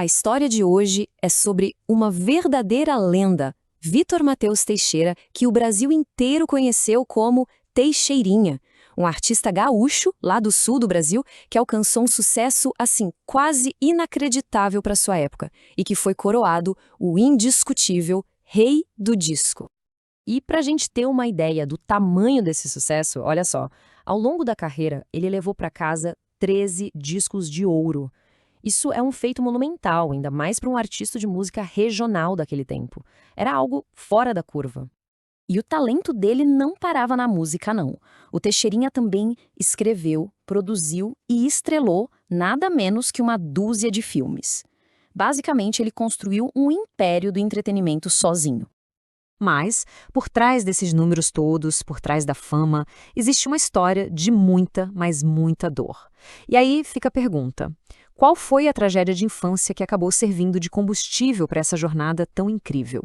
A história de hoje é sobre uma verdadeira lenda, Vítor Mateus Teixeira, que o Brasil inteiro conheceu como Teixeirinha, um artista gaúcho, lá do sul do Brasil, que alcançou um sucesso, assim, quase inacreditável para sua época, e que foi coroado o indiscutível Rei do Disco. E para a gente ter uma ideia do tamanho desse sucesso, olha só, ao longo da carreira, ele levou para casa 13 discos de ouro. Isso é um feito monumental, ainda mais para um artista de música regional daquele tempo. Era algo fora da curva. E o talento dele não parava na música, não. O Teixeirinha também escreveu, produziu e estrelou nada menos que uma dúzia de filmes. Basicamente, ele construiu um império do entretenimento sozinho. Mas, por trás desses números todos, por trás da fama, existe uma história de muita, mas muita dor. E aí fica a pergunta: qual foi a tragédia de infância que acabou servindo de combustível para essa jornada tão incrível?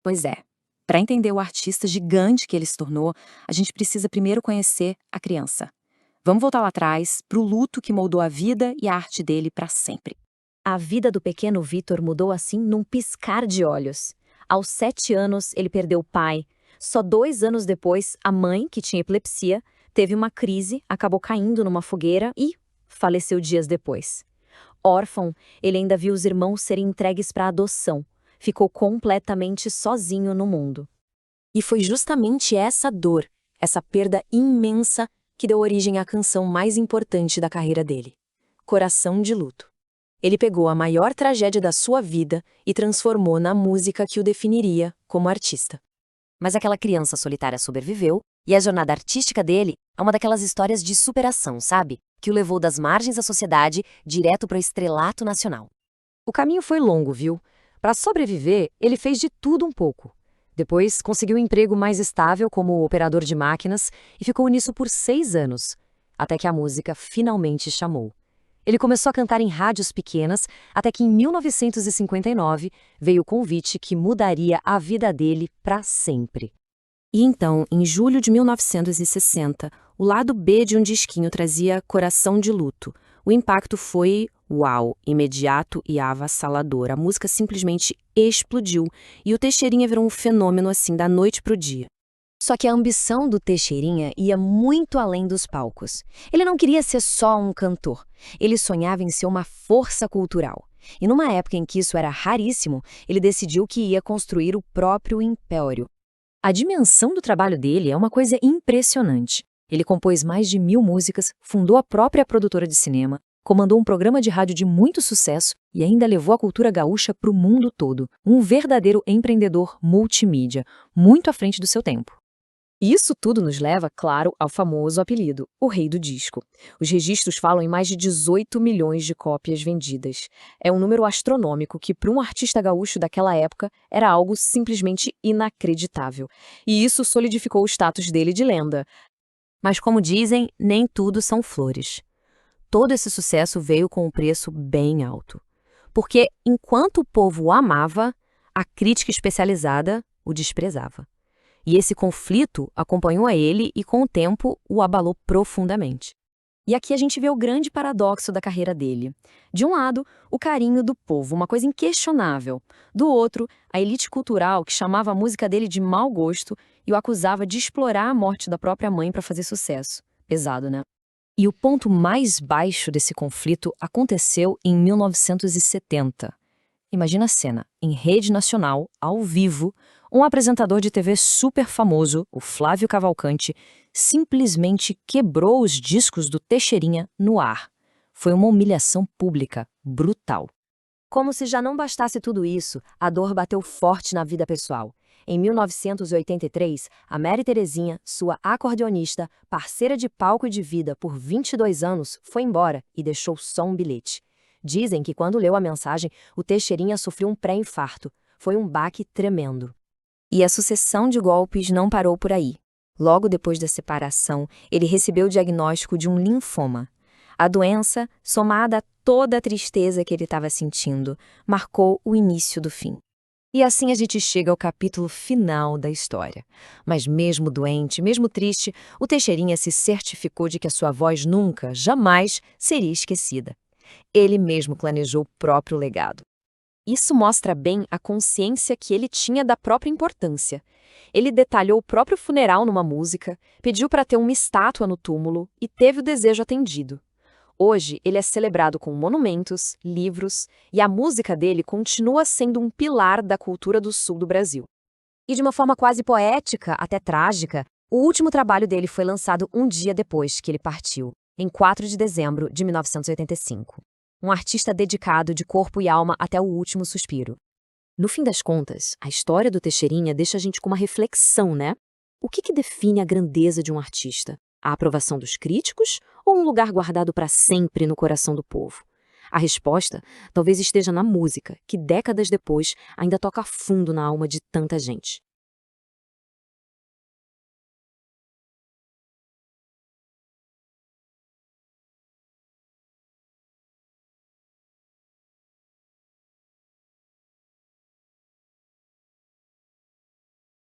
Pois é, para entender o artista gigante que ele se tornou, a gente precisa primeiro conhecer a criança. Vamos voltar lá atrás, para o luto que moldou a vida e a arte dele para sempre. A vida do pequeno Vítor mudou assim num piscar de olhos. Aos 7 anos, ele perdeu o pai. Só 2 anos depois, a mãe, que tinha epilepsia, teve uma crise, acabou caindo numa fogueira e faleceu dias depois. Órfão, ele ainda viu os irmãos serem entregues para adoção. Ficou completamente sozinho no mundo. E foi justamente essa dor, essa perda imensa, que deu origem à canção mais importante da carreira dele, Coração de Luto. Ele pegou a maior tragédia da sua vida e transformou na música que o definiria como artista. Mas aquela criança solitária sobreviveu, e a jornada artística dele é uma daquelas histórias de superação, sabe? Que o levou das margens da sociedade direto para o estrelato nacional. O caminho foi longo, viu? Para sobreviver, ele fez de tudo um pouco. Depois, conseguiu um emprego mais estável como operador de máquinas e ficou nisso por 6 anos, até que a música finalmente chamou. Ele começou a cantar em rádios pequenas, até que em 1959 veio o convite que mudaria a vida dele para sempre. E então, em julho de 1960, o lado B de um disquinho trazia Coração de Luto. O impacto foi, uau, imediato e avassalador. A música simplesmente explodiu e o Teixeirinha virou um fenômeno assim da noite pro dia. Só que a ambição do Teixeirinha ia muito além dos palcos. Ele não queria ser só um cantor. Ele sonhava em ser uma força cultural. E numa época em que isso era raríssimo, ele decidiu que ia construir o próprio império. A dimensão do trabalho dele é uma coisa impressionante. Ele compôs mais de 1000 músicas, fundou a própria produtora de cinema, comandou um programa de rádio de muito sucesso e ainda levou a cultura gaúcha para o mundo todo. Um verdadeiro empreendedor multimídia, muito à frente do seu tempo. E isso tudo nos leva, claro, ao famoso apelido, o Rei do Disco. Os registros falam em mais de 18 milhões de cópias vendidas. É um número astronômico que, para um artista gaúcho daquela época, era algo simplesmente inacreditável. E isso solidificou o status dele de lenda. Mas, como dizem, nem tudo são flores. Todo esse sucesso veio com um preço bem alto. Porque, enquanto o povo o amava, a crítica especializada o desprezava. E esse conflito acompanhou a ele e, com o tempo, o abalou profundamente. E aqui a gente vê o grande paradoxo da carreira dele. De um lado, o carinho do povo, uma coisa inquestionável. Do outro, a elite cultural que chamava a música dele de mau gosto e o acusava de explorar a morte da própria mãe para fazer sucesso. Pesado, né? E o ponto mais baixo desse conflito aconteceu em 1970. Imagina a cena, em rede nacional, ao vivo, um apresentador de TV super famoso, o Flávio Cavalcante, simplesmente quebrou os discos do Teixeirinha no ar. Foi uma humilhação pública, brutal. Como se já não bastasse tudo isso, a dor bateu forte na vida pessoal. Em 1983, a Mary Terezinha, sua acordeonista, parceira de palco e de vida por 22 anos, foi embora e deixou só um bilhete. Dizem que quando leu a mensagem, o Teixeirinha sofreu um pré-infarto. Foi um baque tremendo. E a sucessão de golpes não parou por aí. Logo depois da separação, ele recebeu o diagnóstico de um linfoma. A doença, somada a toda a tristeza que ele estava sentindo, marcou o início do fim. E assim a gente chega ao capítulo final da história. Mas mesmo doente, mesmo triste, o Teixeirinha se certificou de que a sua voz nunca, jamais, seria esquecida. Ele mesmo planejou o próprio legado. Isso mostra bem a consciência que ele tinha da própria importância. Ele detalhou o próprio funeral numa música, pediu para ter uma estátua no túmulo e teve o desejo atendido. Hoje, ele é celebrado com monumentos, livros, e a música dele continua sendo um pilar da cultura do sul do Brasil. E de uma forma quase poética, até trágica, o último trabalho dele foi lançado um dia depois que ele partiu, em 4 de dezembro de 1985. Um artista dedicado de corpo e alma até o último suspiro. No fim das contas, a história do Teixeirinha deixa a gente com uma reflexão, né? O que define a grandeza de um artista? A aprovação dos críticos ou um lugar guardado para sempre no coração do povo? A resposta talvez esteja na música, que décadas depois ainda toca fundo na alma de tanta gente.